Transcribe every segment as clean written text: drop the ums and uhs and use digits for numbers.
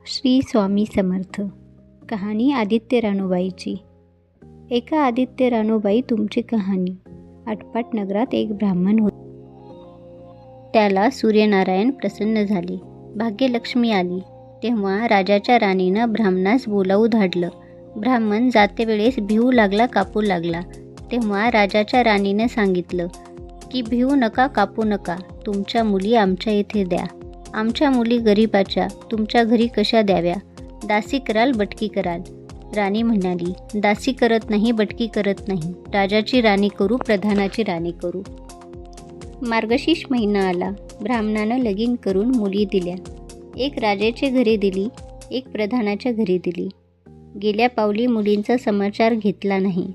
श्री स्वामी समर्थ. कहाणी आदित्य रानूबाईची. एका आदित्य रानूबाई तुमची कहाणी. आटपाट नगरात एक ब्राह्मण होता. त्याला सूर्यनारायण प्रसन्न झाले. भाग्यलक्ष्मी आली. तेव्हा राजाच्या राणीनं ब्राह्मणास बोलावू धाडलं. ब्राह्मण जातेवेळेस भिवू लागला, कापू लागला. तेव्हा राजाच्या राणीनं सांगितलं की भिवू नका, कापू नका. तुमच्या मुली आमच्या येथे द्या. आमच्या मुली गरीबाच्या तुमच्या घरी कशा द्याव्या? दासी कराल, बटकी कराल? राणी म्हणाली, दासी करत नाही, बटकी करत नाही. राजाची राणी करू, प्रधानाची राणी करू. मार्गशीर्ष महिना आला. ब्राह्मणानं लगीन करून मुली दिल्या. एक राजाच्या घरी दिली, एक प्रधानाच्या घरी दिली. गेल्या पावली मुलींचा समाचार घेतला नाही.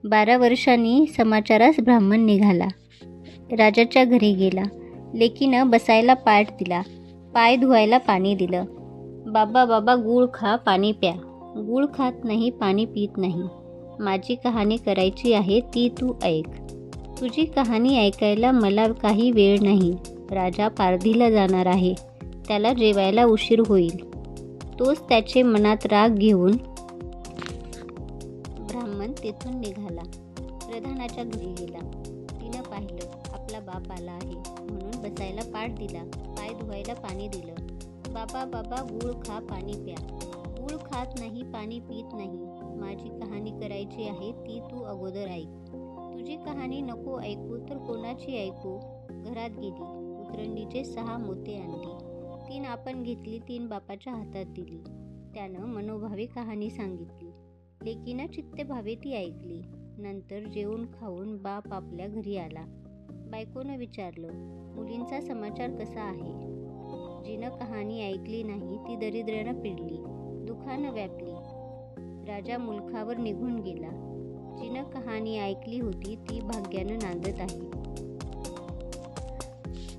12 वर्षांनी समाचारास ब्राह्मण निघाला. राजाच्या घरी गेला. लेकीनं बसायला पाट दिला, पाय धुवायला पाणी दिलं. बाबा बाबा गूळ खा, पाणी प्या. गूळ खात नाही, पाणी पित नाही. माझी कहाणी करायची आहे, ती तू ऐक. तुझी कहाणी ऐकायला मला काही वेळ नाही. राजा पारधीला जाणार आहे. त्याला जेवायला उशीर होईल. तोच त्याचे मनात राग घेऊन ब्राह्मण तेथून निघाला. प्रधानाच्या घरी गेला. तिनं पाहिलं आपला बाप आला आहे म्हणून बसायला पाट दिला, पाय धुवायला पाणी दिलं. बाबा बाबा गूळ खा, पाणी प्या. गूळ खात नाही, पाणी पित नाही. माझी कहाणी करायची आहे, ती तू अगोदर ऐक. तुझी कहाणी नको ऐकू तर कोणाची ऐकू? घरात गेली. उतरंडीचे 6 मोते आणली. 3 आपण घेतली, 3 बापाच्या हातात दिली. त्यानं मनोभावे कहाणी सांगितली. लेकीनं चित्तभावे ती ऐकली. नंतर जेवून खाऊन बाप आपल्या घरी आला. बायकोनं विचारलं, मुलींचा समाचार कसा आहे? जिनं कहाणी ऐकली नाही ती दरिद्र्यानं पिडली, दुःखानं व्यापली. राजा मुलखावर निघून गेला. जिनं कहाणी ऐकली होती ती भाग्यानं नांदत आहे.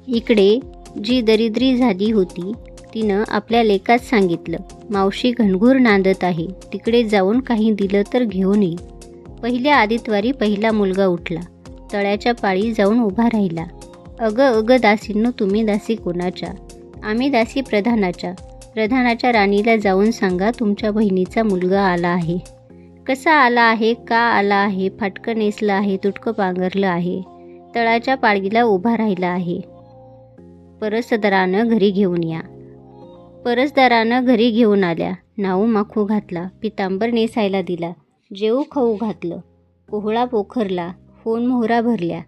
इकडे जी दरिद्री झाली होती तिनं आपल्या लेकास सांगितलं, मावशी घनघोर नांदत आहे, तिकडे जाऊन काही दिलं तर घेऊन ये. पहिल्या आदितवारी पहिला मुलगा उठला. तळ्याच्या पाळी जाऊन उभा राहिला. अग दासींनो, तुम्ही दासी कोणाच्या? आम्ही दासी प्रधानाच्या. प्रधानाच्या राणीला जाऊन सांगा तुमच्या बहिणीचा मुलगा आला आहे. कसा आला आहे, का आला आहे? फाटकं नेसलं आहे, तुटकं पांघरलं आहे, तळाच्या पाळीला उभा राहिला आहे. परसदारानं घरी घेऊन या. परसदारानं घरी घेऊन आल्या. नाऊ माखू घातला, पितांबर नेसायला दिला, जेऊ खाऊ घातलं, कोहळा पोखरला, होन मोहरा भरल्या.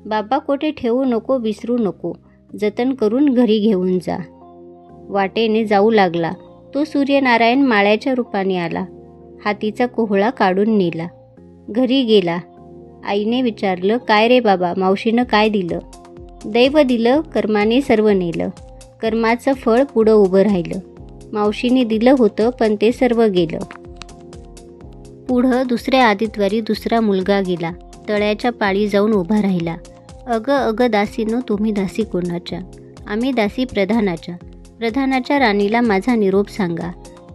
बाबा कोठे ठेवू नको, विसरू नको, जतन करून घरी घेऊन जा. वाटेने जाऊ लागला. तो सूर्यनारायण माळ्याच्या रूपाने आला. हातीचा कोहळा काढून नेला. घरी गेला. आईने विचारलं, काय रे बाबा, मावशीनं काय दिलं? दैव दिलं, कर्माने सर्व नेलं. कर्माचं फळ पुढं उभं राहिलं. मावशीने दिलं होतं पण ते सर्व गेलं. पुढं दुसऱ्या आदितवारी दुसरा मुलगा गेला. तळ्याच्या पाळी जाऊन उभा राहिला. अग दासीनो, तुम्ही दासी कोणाच्या? आम्ही दासी प्रधानाच्या. प्रधानाच्या राणीला माझा निरोप सांगा.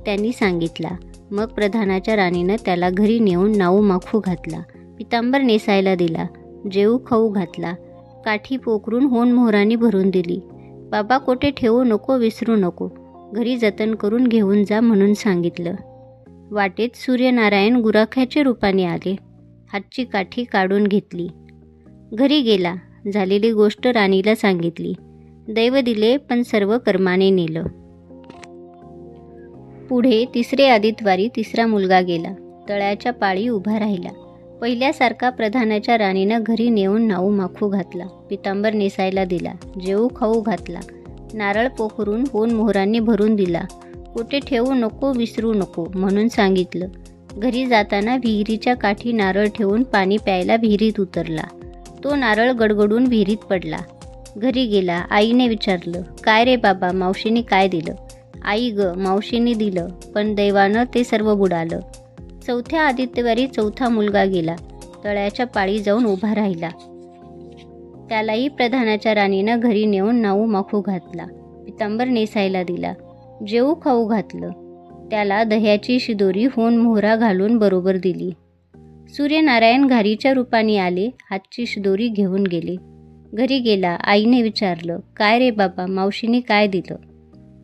त्यांनी सांगितला. मग प्रधानाच्या राणीनं त्याला घरी नेऊन नाऊ माखू घातला, पितांबर नेसायला दिला, जेऊ खाऊ घातला, काठी पोखरून होन मोहरानी भरून दिली. बाबा कोठे ठेवू नको, विसरू नको, घरी जतन करून घेऊन जा म्हणून सांगितलं. वाटेत सूर्यनारायण गुराख्याच्या रूपाने आले. हातची काठी काढून घेतली. घरी गेला. झालेली गोष्ट राणीला सांगितली. दैव दिले पण सर्व कर्माने नेलं. पुढे तिसरे आदितवारी तिसरा मुलगा गेला. तळ्याच्या पाळी उभा राहिला. पहिल्यासारखा प्रधानाच्या राणीनं घरी नेऊन नाऊ माखू घातला, पितांबर नेसायला दिला, जेऊ खाऊ घातला, नारळ पोखरून होन मोहरांनी भरून दिला, कोठे ठेवू नको, विसरू नको म्हणून सांगितलं. घरी जाताना विहिरीच्या काठी नारळ ठेवून पाणी प्यायला विहिरीत उतरला. तो नारळ गडगडून विहिरीत पडला. घरी गेला. आईने विचारलं, काय रे बाबा, मावशीने काय दिलं? आई मावशीने दिलं पण दैवानं ते सर्व बुडालं. चौथ्या आदित्यवारी चौथा मुलगा गेला. तळ्याच्या पाळी जाऊन उभा राहिला. त्यालाही प्रधानाच्या राणीनं घरी नेऊन नाऊ माखू घातला, पितांबर नेसायला दिला, जेऊ खाऊ घातलं. त्याला दह्याची शिदोरी होन मोहरा घालून बरोबर दिली. सूर्यनारायण घारीच्या रूपाने आले. हातची शिदोरी घेऊन गेले. घरी गेला. आईने विचारलं, काय रे बाबा, मावशीने काय दिलं?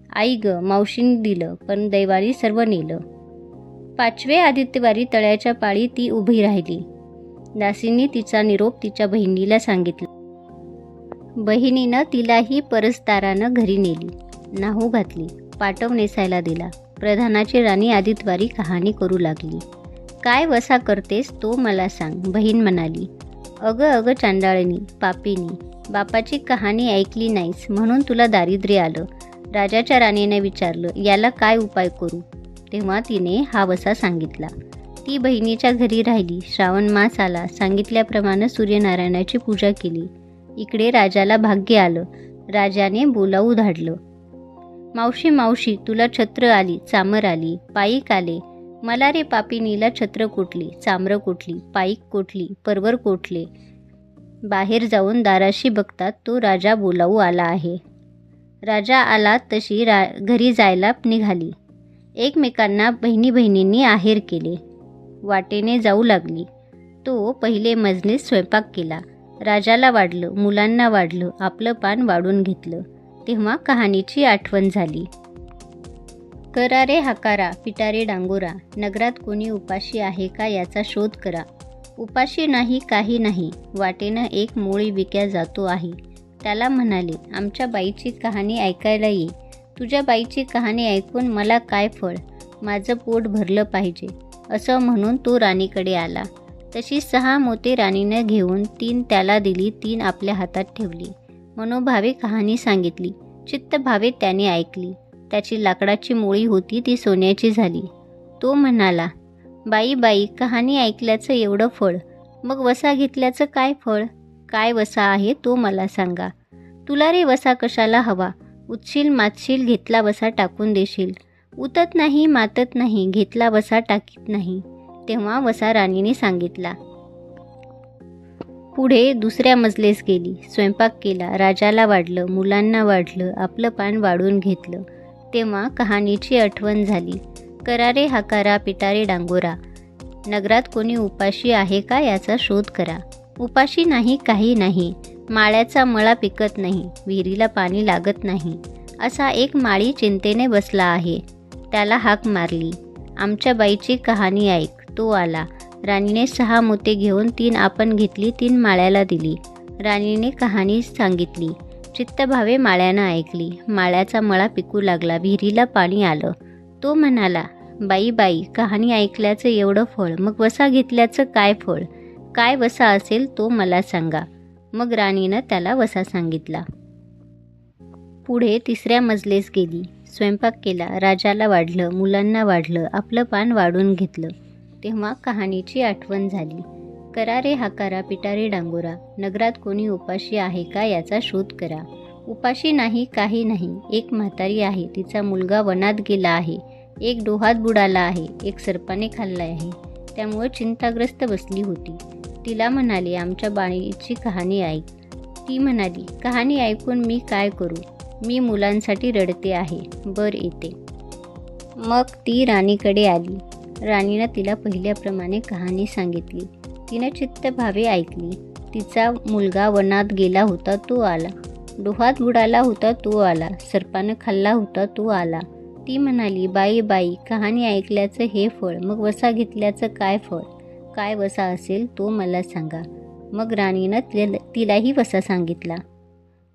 आई ग, मावशीने दिलं, पण दैवाने सर्व नेलं. 5वे आदित्यवारी तळ्याच्या पाळी ती उभी राहिली. दासीने तिचा निरोप तिच्या बहिणीला सांगितला. बहिणीनं तिलाही परस्तारानं घरी नेली. नाहू घातली, पाटव नेसायला दिला. प्रधानाची राणी आदित्यवारी कहाणी करू लागली. काय वसा करतेस तो मला सांग. बहीण म्हणाली, अगं अगं चांडाळणी, पापिनी, बापाची कहाणी ऐकली नाहीस म्हणून तुला दारिद्र्य आलं. राजाच्या राणीने विचारलं, याला काय उपाय करू. तेव्हा तिने हा वसा सांगितला. ती बहिणीच्या घरी राहिली. श्रावण मास आला. सांगितल्याप्रमाणे सूर्यनारायणाची पूजा केली. इकडे राजाला भाग्य आलं. राजाने बोलावू धाडलं. मावशी मावशी, तुला छत्र आली, चामर आली, पाईक आले. मला रे पापिनीला छत्र कुठली, चामरं कुठली, पाईक कुठली, परवर कोठले. बाहेर जाऊन दाराशी बघतात तो राजा बोलावू आला आहे. राजा आला तशी घरी जायला निघाली. एकमेकांना बहिणी बहिणींनी आहेर केले. वाटेने जाऊ लागली. तो पहिले मजलीत स्वयंपाक केला. राजाला वाढलं, मुलांना वाढलं, आपलं पान वाढून घेतलं. तेव्हा कहाणीची आठवण झाली. करा रे हाकारा, पिटारे डांगोरा, नगरात कोणी उपाशी आहे का याचा शोध करा. उपाशी नाही काही नाही, वाटेनं एक मोळी विक्या जातो आहे. त्याला म्हणाले, आमच्या बाईची कहाणी ऐकायला ये. तुझ्या बाईची कहाणी ऐकून मला काय फळ, माझं पोट भरलं पाहिजे. असं म्हणून तो राणीकडे आला. तशी 6 मोती राणीनं घेऊन 3 त्याला दिली, 3 आपल्या हातात ठेवली. मनोभावे कहाणी सांगितली. चित्तभावे त्याने ऐकली. त्याची लाकडाची मोळी होती ती सोन्याची झाली. तो म्हणाला, बाई बाई, कहाणी ऐकल्याचं एवढं फळ, मग वसा घेतल्याचं काय फळ. काय वसा आहे तो मला सांगा. तुला रे वसा कशाला हवा. उतशील मातशील, घेतला वसा टाकून देशील. उतत नाही मातत नाही, घेतला वसा टाकीत नाही. तेव्हा वसा राणीने सांगितला. पुढे दुसऱ्या मजलेस गेली. स्वयंपाक केला. राजाला वाढलं, मुलांना वाढलं, आपलं पान वाढून घेतलं. तेव्हा कहाणीची आठवण झाली. करा रे हाकारा, पिटारे डांगोरा, नगरात कोणी उपाशी आहे का याचा शोध करा. उपाशी नाही काही नाही, माळ्याचा मळा पिकत नाही, विहिरीला पाणी लागत नाही. असा एक माळी चिंतेने बसला आहे. त्याला हाक मारली, आमच्या बाईची कहाणी ऐक. तो आला. राणीने 6 मोते घेऊन 3 आपण घेतली, 3 माळ्याला दिली. राणीने कहाणी सांगितली. चित्तभावे माळ्यानं ऐकली. माळ्याचा मळा पिकू लागला, विहिरीला पाणी आलं. तो म्हणाला, बाई बाई, कहाणी ऐकल्याचं एवढं फळ, मग वसा घेतल्याचं काय फळ. काय वसा असेल तो मला सांगा. मग राणीनं त्याला वसा सांगितला. पुढे तिसऱ्या मजलेस गेली. स्वयंपाक केला. राजाला वाढलं, मुलांना वाढलं, आपलं पान वाढून घेतलं. तेव्हा कहाणीची आठवण झाली. करा रे हाकारा, पिटारे डांगोरा, नगरात कोणी उपाशी आहे का याचा शोध करा. उपाशी नाही काही नाही, एक म्हातारी आहे, तिचा मुलगा वनात गेला आहे. एक डोहात बुडाला आहे, एक सर्पाने खाल्ला आहे. त्यामुळे चिंताग्रस्त बसली होती. तिला म्हणाले, आमच्या बाईची कहाणी ऐक. ती म्हणाली, कहाणी ऐकून मी काय करू. मी मुलांसाठी रडते आहे. बर येते. मग ती राणीकडे आली. राणीनं तिला पहिल्याप्रमाणे कहाणी सांगितली. तिनं चित्तभावे ऐकली. तिचा मुलगा वनात गेला होता तो आला. डोहात बुडाला होता तो आला. सर्पानं खाल्ला होता तो आला. ती म्हणाली, बाई बाई, कहाणी ऐकल्याचं हे फळ, मग वसा घेतल्याचं काय फळ. काय वसा असेल तो मला सांगा. मग राणीनं तिलाही वसा सांगितला.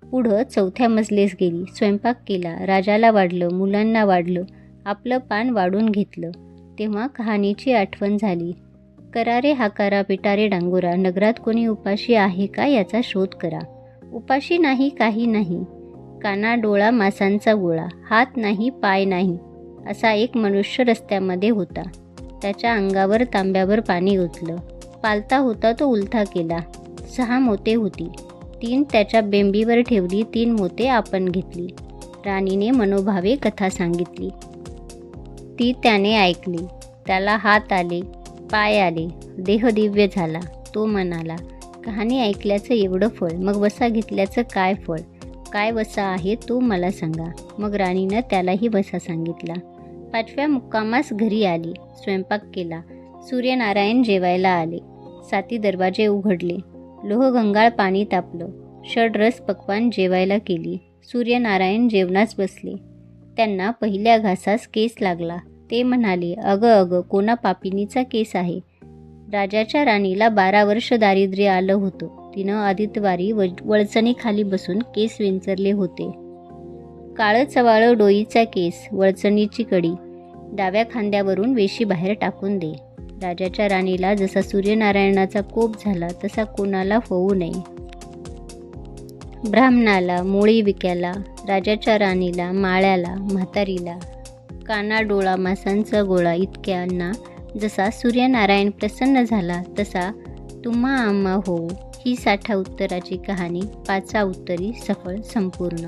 पुढं 4थ्या मजलेस गेली. स्वयंपाक केला. राजाला वाढलं, मुलांना वाढलं, आपलं पान वाढून घेतलं. तेव्हा कहाणीची आठवण झाली. करा रे हाकारा, पिटारे डांगोरा, नगरात कोणी उपाशी आहे का याचा शोध करा. उपाशी नाही काही नाही, काना डोळा मासांचा गोळा, हात नाही पाय नाही, असा एक मनुष्य रस्त्यामध्ये होता. त्याच्या अंगावर तांब्यावर पाणी ओतलं. पालता होता तो उलथा केला. 6 मोते होती. 3 त्याच्या बेंबीवर ठेवली, 3 मोते आपण घेतली. राणीने मनोभावे कथा सांगितली. ती त्याने ऐकली. त्याला हात आले, पाय आले, देह दिव्य झाला. तो म्हणाला, कहाणी ऐकल्याचं एवढं फळ, मग वसा घेतल्याचं काय फळ. काय वसा आहे तो मला सांगा. मग राणीनं त्यालाही वसा सांगितला. 5व्या मुक्कामास घरी आली. स्वयंपाक केला. सूर्यनारायण जेवायला आले. 7 दरवाजे उघडले. लोहगंगाळ पाणी तापलं. षड्रस पक्वान जेवायला केली. सूर्यनारायण जेवणास बसले. त्यांना पहिल्या घासास केस लागला. ते म्हणाले, अगं अगं, कोणा पापिनीचा केस आहे. राजाच्या राणीला 12 वर्ष दारिद्र्य आलं होतं. तिनं आदित्यवारी वळचणीखाली बसून केस विंचरले होते. काळं चवाळं डोईचा केस, वळचणीची कडी, डाव्या खांद्यावरून वेशी बाहेर टाकून दे. राजाच्या राणीला जसा सूर्यनारायणाचा कोप झाला तसा कोणाला होऊ नये. ब्राह्मणाला, मोळी विक्याला, राजाच्या राणीला, माळ्याला, म्हातारीला, काना डोळा मासांचा गोळा इतक्यांना जसा सूर्यनारायण प्रसन्न झाला तसा तुम्हा आम्हा होऊ. ही 60 उत्तराची कहाणी 5 उत्तरी सफळ संपूर्ण.